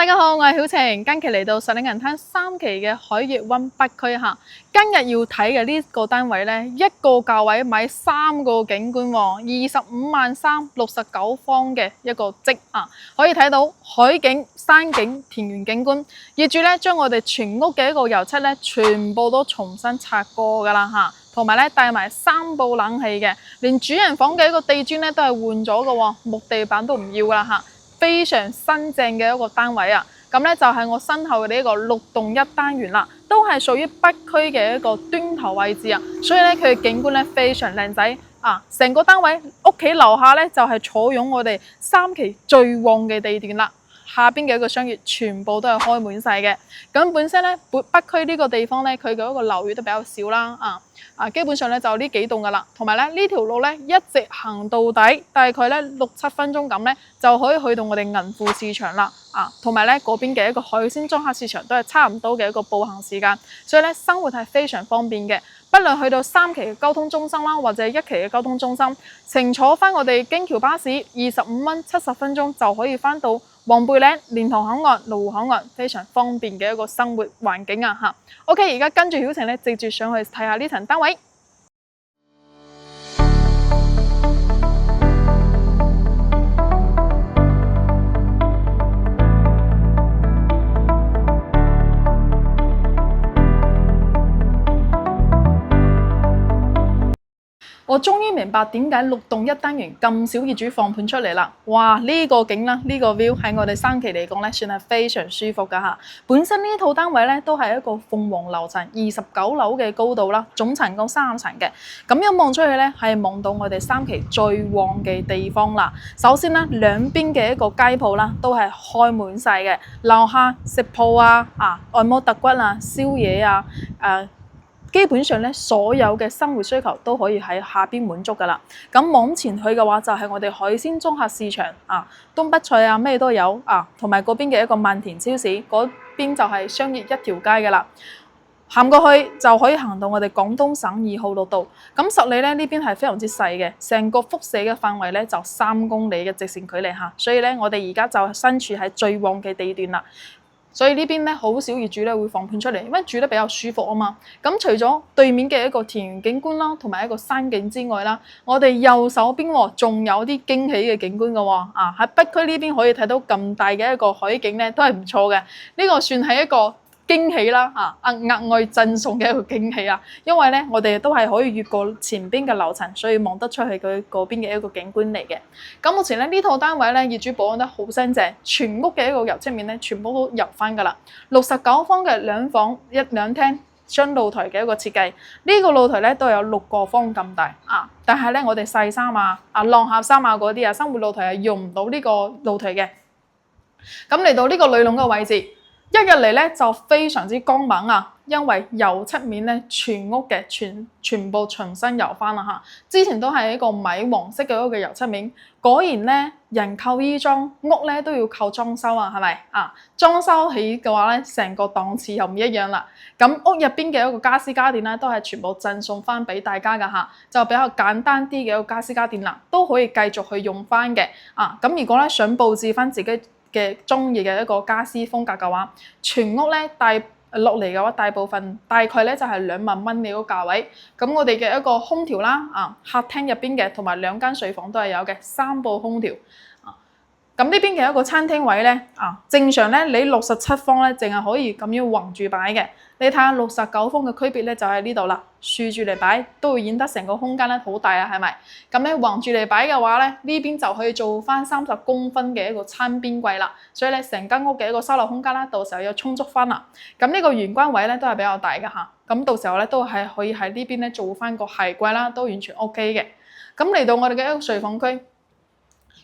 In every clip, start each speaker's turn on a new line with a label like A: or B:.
A: 大家好，我係曉晴，今期嚟到實領銀灘3期嘅海悅灣北區嚇。今日要睇嘅呢個單位呢，一個價位買3個景觀喎，25萬3 69方嘅一個積啊，可以睇到海景、山景、田園景觀。業主呢將我哋全屋嘅一個油漆呢，全部都重新擦過㗎啦嚇，同埋呢帶埋3部冷氣嘅，連主人房嘅一個地磚呢都係換咗嘅喎，木地板都唔要㗎啦嚇。非常新淨嘅一個單位啊，咁咧就係我身後嘅呢一個6棟1單元啦，都係屬於北區嘅一個端頭位置啊，所以咧佢嘅景觀咧非常靚仔啊！成個單位屋企樓下咧就係坐擁我哋3期最旺嘅地段啦，下邊嘅一個商業全部都係開滿晒嘅。咁本身咧北區呢個地方咧，佢嘅一個樓宇都比較少啦基本上咧就呢幾棟噶啦，同埋咧呢條路咧一直行到底，大概咧6-7分鐘咁咧就可以去到我哋銀富市場啦同埋咧嗰邊嘅一個海鮮中客市場都係差唔多嘅一個步行時間，所以咧生活係非常方便嘅。不論去到3期嘅交通中心啦，或者1期嘅交通中心，乘坐翻我哋京橋巴士25蚊70分鐘就可以翻到黃貝嶺、蓮塘口岸、羅湖口岸，非常方便嘅一個生活環境啊嚇。OK， 而家跟住曉晴咧，直接上去睇下呢層單位。我終於明白點解6棟1單元咁少業主放盤出嚟啦！哇，呢個景啦，呢個 view 喺我哋3期嚟講咧，算係非常舒服噶嚇。本身呢套單位咧都係一個鳳凰樓層29樓嘅高度啦，總層高3層嘅。咁樣望出去咧，係望到我哋3期最旺嘅地方啦。首先咧，兩邊嘅一個街鋪啦，都係開滿晒嘅，樓下食鋪按摩特骨宵夜基本上咧，所有嘅生活需求都可以喺下邊滿足噶啦。咁往前去嘅話，就係我哋海鮮中客市場東北菜咩都有同埋嗰邊嘅一個萬田超市，嗰邊就係商業一條街噶啦。行過去就可以行到我哋廣東省2號路道。咁實里咧呢邊係非常之細嘅，成個輻射嘅範圍咧就3公里嘅直線距離嚇。所以咧，我哋而家就身處喺最旺嘅地段啦。所以呢邊咧好少業主咧會放盤出嚟，因為住得比較舒服啊嘛。咁除咗對面嘅一個田園景觀啦，同埋一個山景之外啦，我哋右手邊仲有啲驚喜嘅景觀嘅喎。喺北區呢邊可以睇到咁大嘅一個海景咧，都係唔錯嘅。呢個算係一個驚喜啦額外贈送嘅一個驚喜因為咧我哋都係可以越過前邊嘅樓層，所以望得出去佢嗰邊嘅一個景觀嚟嘅。咁目前咧呢套單位咧業主保養得好新淨，全屋嘅一個油漆面咧全部都油翻噶啦。69方嘅2房1兩廳雙露台嘅一個設計，呢個露台咧都有6個方咁大但係咧我哋細衫晾下衫嗰啲生活露台係用唔到呢個露台嘅。咁嚟到呢個女籠嘅位置，一入嚟咧就非常之光猛因為油漆面咧全屋嘅全部重新油翻啦之前都係一個米黃色嘅一個油漆面，果然咧人購衣裝，屋咧都要靠裝修係咪裝修起嘅話咧，成個檔次又唔一樣啦。咁屋入邊嘅一個家私家電咧，都係全部贈送翻俾大家噶就比較簡單啲嘅一個家私家電啦，都可以繼續去用翻嘅咁如果咧想佈置翻自己嘅中意嘅一個家私風格嘅話，全屋咧帶落嚟嘅話，大部分大概咧就係2萬蚊嘅嗰個價位。咁我哋嘅一個空調啦客廳入邊嘅同埋2間睡房都係有嘅3部空調咁呢邊嘅一個餐廳位咧正常咧你67方咧淨係可以咁樣橫住擺嘅。你睇下69方嘅區別咧就喺呢度啦，豎住嚟擺都會顯得成個空間咧好大係咪？咁咧橫住嚟擺嘅話咧，呢邊就可以做翻30公分嘅一個餐邊櫃啦。所以咧成間屋嘅一個收納空間啦，到時候有充足翻啦。咁呢個玄關位咧都係比較大嘅咁到時候咧都係可以喺呢邊咧做翻個鞋櫃啦，都完全 OK 嘅。咁嚟到我哋嘅一個睡房區。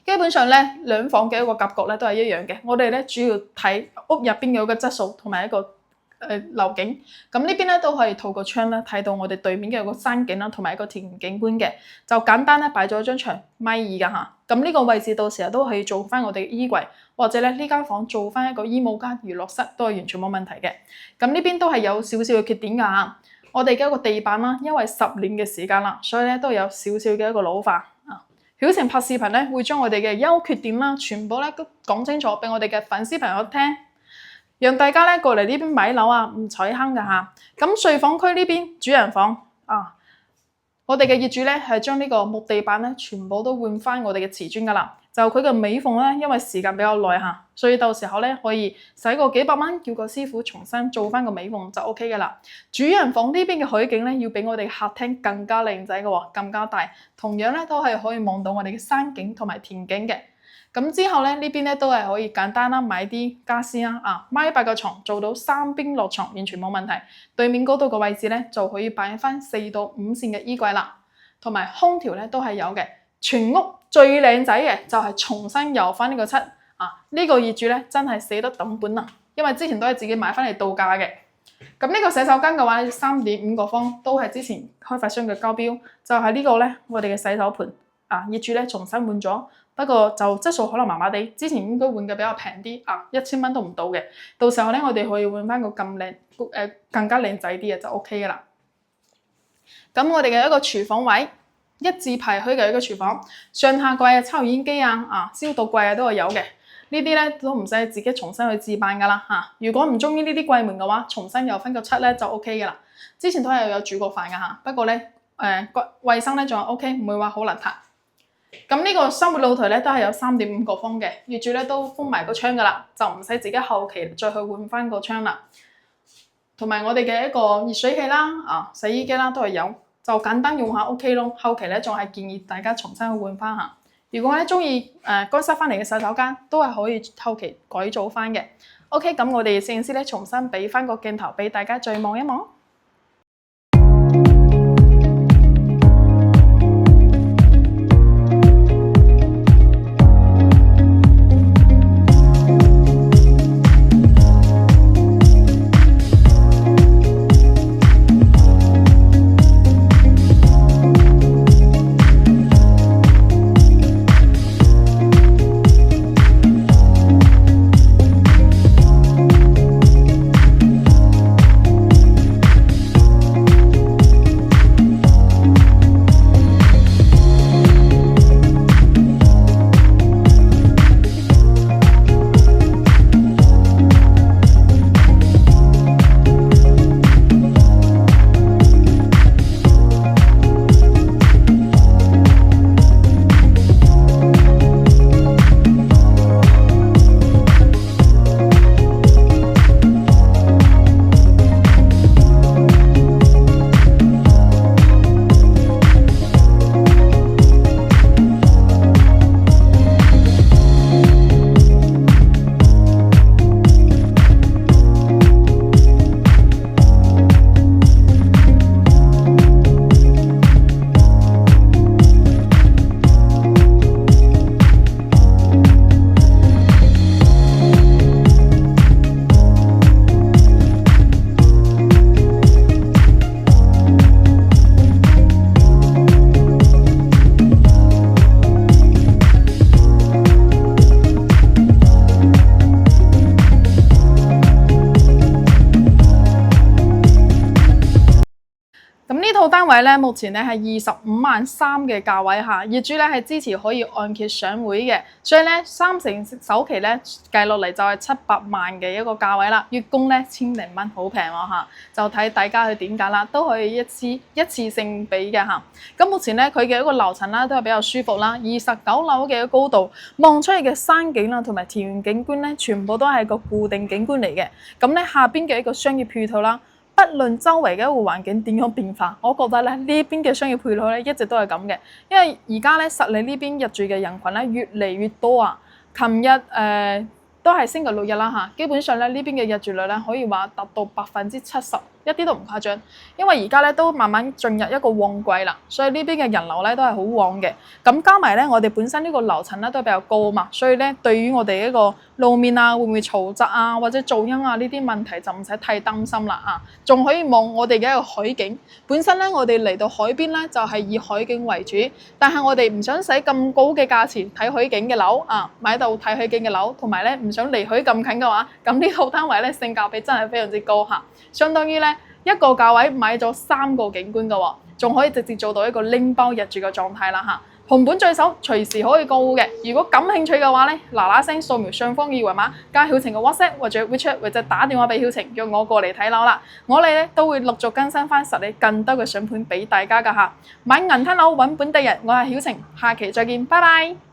A: 基本上咧2房嘅一個格局咧都係一樣嘅，我哋咧主要睇屋入邊嘅一個質素同埋一個樓景。咁呢邊咧都可以透過窗咧睇到我哋對面嘅一個山景啦，同埋一個田園景觀嘅。就簡單咧擺咗張床米2噶咁呢個位置到時候都可以做翻我哋衣櫃，或者咧呢間房做翻一個衣帽間娛樂室都係完全冇問題嘅。咁呢邊都係有少少嘅缺點噶我哋嘅一個地板啦，因為10年嘅時間啦，所以咧都有少少嘅一個老化曉晴拍視頻咧，會將我哋嘅優缺點啦，全部咧都講清楚俾我哋嘅粉絲朋友聽。讓大家咧過嚟呢邊買樓啊，唔踩坑㗎嚇。咁睡房區呢邊主人房啊，我哋嘅業主咧係將呢個木地板咧全部都換翻我哋嘅瓷磚㗎啦。就佢嘅尾縫咧，因為時間比較耐嚇，所以到時候咧可以使個幾百蚊，叫個師傅重新做翻個尾縫就 OK 嘅啦。主人房呢邊嘅海景咧，要比我哋客廳更加靚仔嘅喎，更加大，同樣咧都係可以望到我哋嘅山景同埋田景嘅。咁之後咧呢邊咧都係可以簡單啦，買啲家私啦，孖一百個床做到三邊落床，完全冇問題。對面嗰度嘅位置咧就可以擺翻4到5線嘅衣櫃啦，同埋空調咧都係有嘅。全屋最靚仔嘅就係重新油翻呢個漆呢個業主咧真係捨得抌本啦，因為之前都係自己買翻嚟度假嘅。咁呢個洗手間嘅話3.5個方都係之前開發商嘅交標，就係呢個咧我哋嘅洗手盆業主咧重新換咗，不過就質素可能麻麻地，之前應該換嘅比較平啲1000蚊都唔到嘅，到時候咧我哋可以換翻個咁靚更加靚仔啲嘅就 OK 嘅啦。咁我哋嘅一個廚房位。一字排開嘅一個廚房，上下櫃嘅抽油煙機消毒櫃都係有嘅。呢啲咧都唔使自己重新去置辦噶啦嚇。如果唔中意呢啲櫃門嘅話，重新油翻個漆咧就 OK 嘅啦。之前都係有煮過飯噶嚇，不過咧衛生咧仲係 OK，唔會話好邋遢。咁呢個生活露台咧都係有3.5個方嘅，業主咧都封埋個窗噶啦，就唔使自己後期再去換翻個窗啦。同埋我哋嘅一個熱水器啦、洗衣機啦都係有。就簡單用下 OK 咯，後期咧仲係建議大家重新去換翻下。如果咧中意乾濕翻嚟嘅洗手間，都係可以後期改造翻嘅。OK，咁我哋攝影師咧重新俾翻個鏡頭俾大家再望一望。套單位咧，目前咧係25.3萬嘅價位嚇，業主咧係支持可以按揭上會嘅，所以咧3成首期咧計落嚟就係700萬嘅一個價位啦，月供咧1000零蚊，好平喎嚇，就睇大家去點揀啦，都可以一次性俾嘅嚇。咁目前咧佢嘅一個樓層啦都係比較舒服啦，29樓嘅高度，望出去嘅山景啦同埋田園景觀咧，全部都係個固定景觀嚟嘅。咁咧下邊嘅一個商業配套啦。不論周圍嘅一個環境點樣變化，我覺得咧呢邊嘅商業配套咧一直都係咁嘅，因為而家咧實里呢邊入住嘅人群咧越嚟越多啊。琴日都係星期六日啦嚇，基本上咧呢邊嘅入住率咧可以話達到70%，一啲都唔誇張。因為而家咧都慢慢進入一個旺季啦，所以呢邊嘅人流咧都係好旺嘅。咁加埋咧我哋本身呢個樓層咧都係比較高嘛，所以咧對於我哋一個路面啊會唔會嘈雜啊或者噪音啊呢啲問題就唔使太擔心啦啊，仲可以望我哋嘅一個海景。本身咧我哋嚟到海邊咧就係以海景為主，但係我哋唔想使咁高嘅價錢睇海景嘅樓啊，買到睇海景嘅樓，同埋咧唔想離海咁近嘅話，咁呢套單位咧性價比真係非常之高嚇，相當於咧一個價位買咗3個景觀嘅喎，仲可以直接做到一個拎包入住嘅狀態啦嚇。紅本最手隨時可以過戶嘅。如果感興趣嘅話咧，嗱嗱聲掃描上方二維碼，加曉晴嘅 WhatsApp 或者 WeChat 或者打電話俾曉晴，約我過嚟睇樓啦。我哋咧都會陸續更新翻實力更多嘅相盤俾大家噶嚇。買銀灘樓揾本地人，我係曉晴，下期再見，拜拜。